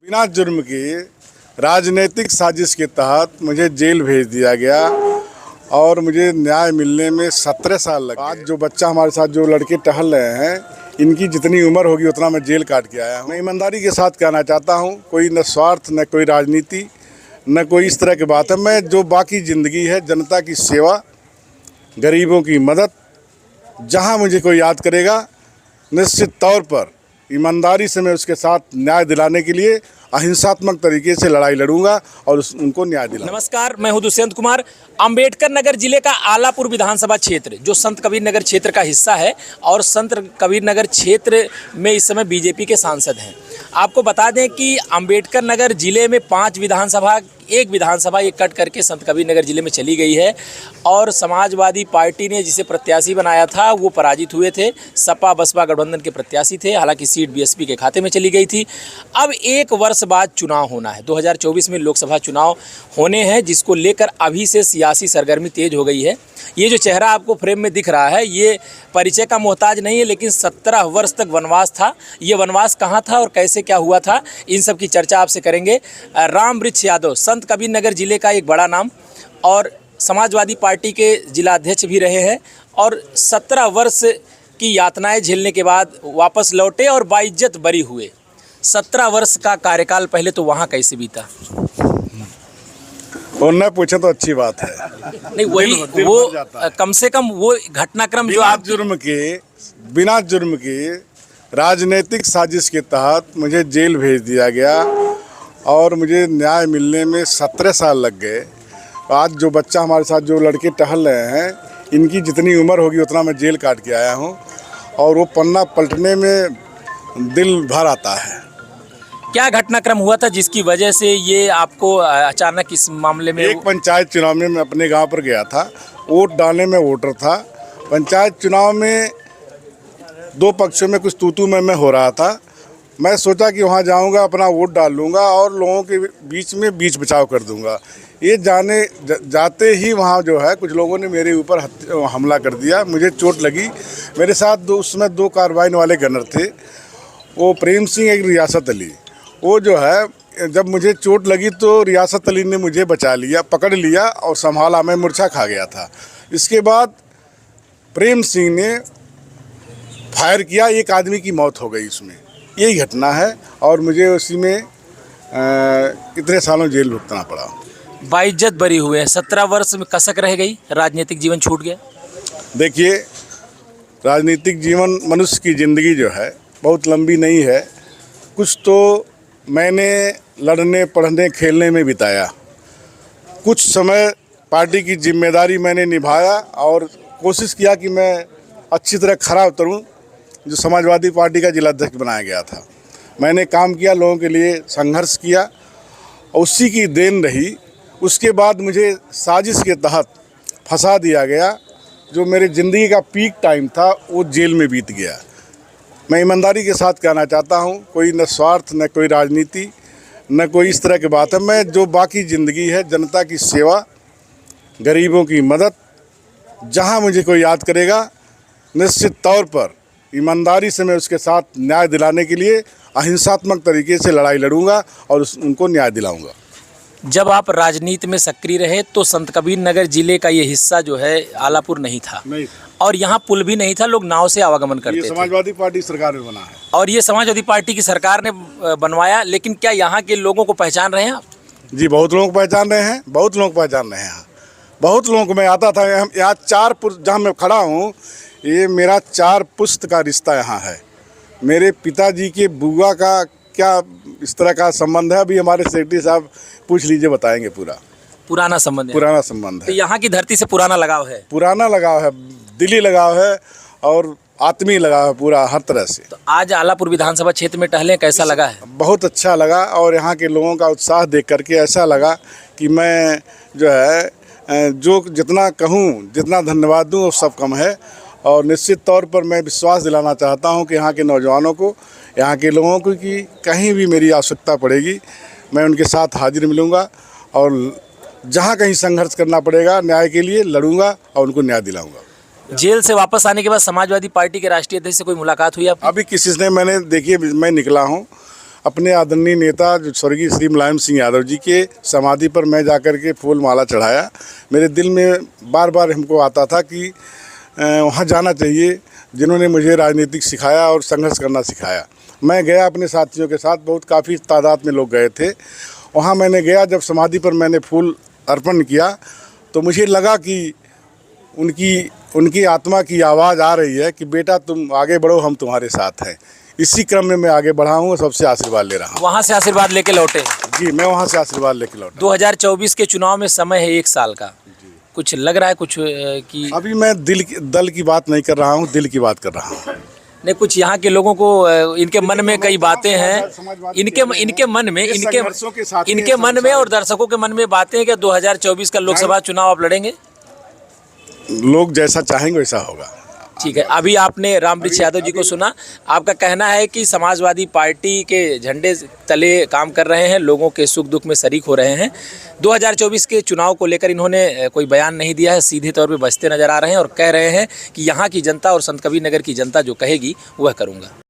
बिना जुर्म के राजनीतिक साजिश के तहत मुझे जेल भेज दिया गया और मुझे न्याय मिलने में 17 साल लगे। आज जो बच्चा हमारे साथ जो लड़के टहल रहे हैं, इनकी जितनी उम्र होगी उतना मैं जेल काट के आया हूँ। मैं ईमानदारी के साथ कहना चाहता हूँ, कोई न स्वार्थ, न कोई राजनीति, न कोई इस तरह की बात है। मैं जो बाकी ज़िंदगी है जनता की सेवा, गरीबों की मदद, जहाँ मुझे कोई याद करेगा निश्चित तौर पर ईमानदारी से मैं उसके साथ न्याय दिलाने के लिए अहिंसात्मक तरीके से लड़ाई लड़ूंगा और उनको न्याय दिलाऊंगा। नमस्कार, मैं हूं दुष्यंत कुमार। अंबेडकर नगर जिले का आलापुर विधानसभा क्षेत्र जो संत कबीर नगर क्षेत्र का हिस्सा है और संत कबीर नगर क्षेत्र में इस समय बीजेपी के सांसद हैं। आपको बता दें कि अंबेडकर नगर जिले में 5 विधानसभा, एक विधानसभा ये कट करके संत कबीर नगर जिले में चली गई है और समाजवादी पार्टी ने जिसे प्रत्याशी बनाया था वो पराजित हुए थे। सपा बसपा गठबंधन के प्रत्याशी थे, हालांकि सीट बीएसपी के खाते में चली गई थी। अब 1 वर्ष बाद चुनाव होना है, 2024 में लोकसभा चुनाव होने हैं, जिसको लेकर अभी से सियासी सरगर्मी तेज हो गई है। ये जो चेहरा आपको फ्रेम में दिख रहा है ये परिचय का मोहताज नहीं है, लेकिन 17 वर्ष तक वनवास था। ये वनवास कहाँ था और कैसे क्या हुआ था, इन सब की चर्चा आपसे करेंगे। राम वृक्ष यादव संत कबीर नगर जिले का एक बड़ा नाम और समाजवादी पार्टी के जिलाध्यक्ष भी रहे हैं और 17 वर्ष की यातनाएं झेलने के बाद वापस लौटे और बाइज्जत बरी हुए। 17 वर्ष का कार्यकाल पहले तो वहाँ कैसे बीता? और न पूछे तो अच्छी बात है। नहीं, वही वो कम से कम वो घटनाक्रम जो आप बिना जुर्म के राजनीतिक साजिश के तहत मुझे जेल भेज दिया गया और मुझे न्याय मिलने में 17 साल लग गए। आज जो बच्चा हमारे साथ जो लड़के टहल रहे हैं, इनकी जितनी उम्र होगी उतना मैं जेल काट के आया हूँ और वो पन्ना पलटने में दिल भर आता है। क्या घटनाक्रम हुआ था जिसकी वजह से ये आपको अचानक इस मामले में? एक पंचायत चुनाव में मैं अपने गांव पर गया था, वोट डालने में वोटर था। पंचायत चुनाव में 2 पक्षों में कुछ तू मैं हो रहा था। मैं सोचा कि वहां जाऊंगा, अपना वोट डाल लूँगा और लोगों के बीच बचाव कर दूंगा। ये जाते ही वहाँ जो है कुछ लोगों ने मेरे ऊपर हमला कर दिया, मुझे चोट लगी। मेरे साथ उसमें 2 कार्बाइन वाले गनर थे, वो प्रेम सिंह, एक रियासत अली। वो जो है जब मुझे चोट लगी तो रियासत अली ने मुझे बचा लिया, पकड़ लिया और संभाला, मैं मूर्छा खा गया था। इसके बाद प्रेम सिंह ने फायर किया, एक आदमी की मौत हो गई उसमें। यही घटना है और मुझे उसी में इतने सालों जेल भुगतना पड़ा। बाइज्जत बरी हुए हैं, 17 वर्ष में कसक रह गई, राजनीतिक जीवन छूट गया। देखिए, राजनीतिक जीवन, मनुष्य की ज़िंदगी जो है बहुत लंबी नहीं है। कुछ तो मैंने लड़ने, पढ़ने, खेलने में बिताया, कुछ समय पार्टी की जिम्मेदारी मैंने निभाया और कोशिश किया कि मैं अच्छी तरह खरा उतरूं। जो समाजवादी पार्टी का जिलाध्यक्ष बनाया गया था, मैंने काम किया, लोगों के लिए संघर्ष किया, उसी की देन रही। उसके बाद मुझे साजिश के तहत फंसा दिया गया। जो मेरे ज़िंदगी का पीक टाइम था वो जेल में बीत गया। मैं ईमानदारी के साथ कहना चाहता हूँ, कोई न स्वार्थ, न कोई राजनीति, न कोई इस तरह की बात है। मैं जो बाकी ज़िंदगी है जनता की सेवा, गरीबों की मदद, जहाँ मुझे कोई याद करेगा निश्चित तौर पर ईमानदारी से मैं उसके साथ न्याय दिलाने के लिए अहिंसात्मक तरीके से लड़ाई लड़ूंगा और उनको न्याय दिलाऊंगा। जब आप राजनीति में सक्रिय रहे तो संत कबीर नगर जिले का ये हिस्सा जो है आलापुर नहीं था और यहाँ पुल भी नहीं था, लोग नाव से आवागमन करते थे। समाजवादी पार्टी सरकार में बना है और ये समाजवादी पार्टी की सरकार ने बनवाया। लेकिन क्या यहाँ के लोगों को पहचान रहे हैं आप? जी, बहुत लोगों को पहचान रहे हैं, बहुत लोग पहचान रहे हैं। बहुत लोगों को मैं आता था यहाँ 4 पुश्त, जहाँ मैं खड़ा हूँ, ये मेरा 4 पुश्त का रिश्ता यहाँ है। मेरे पिताजी के बुआ का क्या इस तरह का संबंध है, अभी हमारे सेक्रेटरी साहब पूछ लीजिए, बताएंगे। पुराना संबंध है। पुराना संबंध है। तो यहाँ की धरती से पुराना लगाव है। पुराना लगाव है, दिली लगाव है और आत्मीय लगाव है, पूरा हर तरह से। तो आज आलापुर विधानसभा क्षेत्र में टहले, कैसा लगा है? बहुत अच्छा लगा और यहाँ के लोगों का उत्साह देख करके ऐसा लगा कि मैं जो है जो जितना कहूँ, जितना धन्यवाद दूँ वो सब कम है। और निश्चित तौर पर मैं विश्वास दिलाना चाहता हूँ कि यहाँ के नौजवानों को, यहाँ के लोगों को कि कहीं भी मेरी आवश्यकता पड़ेगी मैं उनके साथ हाजिर मिलूँगा और जहाँ कहीं संघर्ष करना पड़ेगा न्याय के लिए लड़ूंगा और उनको न्याय दिलाऊंगा। जेल से वापस आने के बाद समाजवादी पार्टी के राष्ट्रीय अध्यक्ष से कोई मुलाकात हुई आपकी? अभी किसी ने, मैंने देखिए मैं निकला हूँ, अपने आदरणीय नेता जो स्वर्गीय श्री मुलायम सिंह यादव जी के समाधि पर मैं जाकर के फूल माला चढ़ाया। मेरे दिल में बार बार हमको आता था कि वहाँ जाना चाहिए, जिन्होंने मुझे राजनीतिक सिखाया और संघर्ष करना सिखाया। मैं गया अपने साथियों के साथ, बहुत काफ़ी तादाद में लोग गए थे। वहाँ मैंने गया, जब समाधि पर मैंने फूल अर्पण किया तो मुझे लगा कि उनकी आत्मा की आवाज़ आ रही है कि बेटा तुम आगे बढ़ो, हम तुम्हारे साथ हैं। इसी क्रम में मैं आगे बढ़ा हूँ और सबसे आशीर्वाद ले रहा हूँ। वहाँ से आशीर्वाद लेके लौटे? जी, मैं वहाँ से आशीर्वाद लेके लौटा। 2024 के चुनाव में समय है 1 साल का, कुछ लग रहा है कुछ कि अभी मैं दल की बात नहीं कर रहा हूँ, दिल की बात कर रहा हूँ। नहीं, कुछ यहाँ के लोगों को इनके मन में कई बातें हैं, इनके मन में और दर्शकों के मन में बातें हैं कि 2024 का लोकसभा चुनाव आप लड़ेंगे? लोग जैसा चाहेंगे वैसा होगा। ठीक है, अभी आपने रामवृक्ष यादव जी को सुना। आपका कहना है कि समाजवादी पार्टी के झंडे तले काम कर रहे हैं, लोगों के सुख दुख में शरीक हो रहे हैं। 2024 के चुनाव को लेकर इन्होंने कोई बयान नहीं दिया है, सीधे तौर पे बचते नजर आ रहे हैं और कह रहे हैं कि यहाँ की जनता और संत कबीर नगर की जनता जो कहेगी वह करूँगा।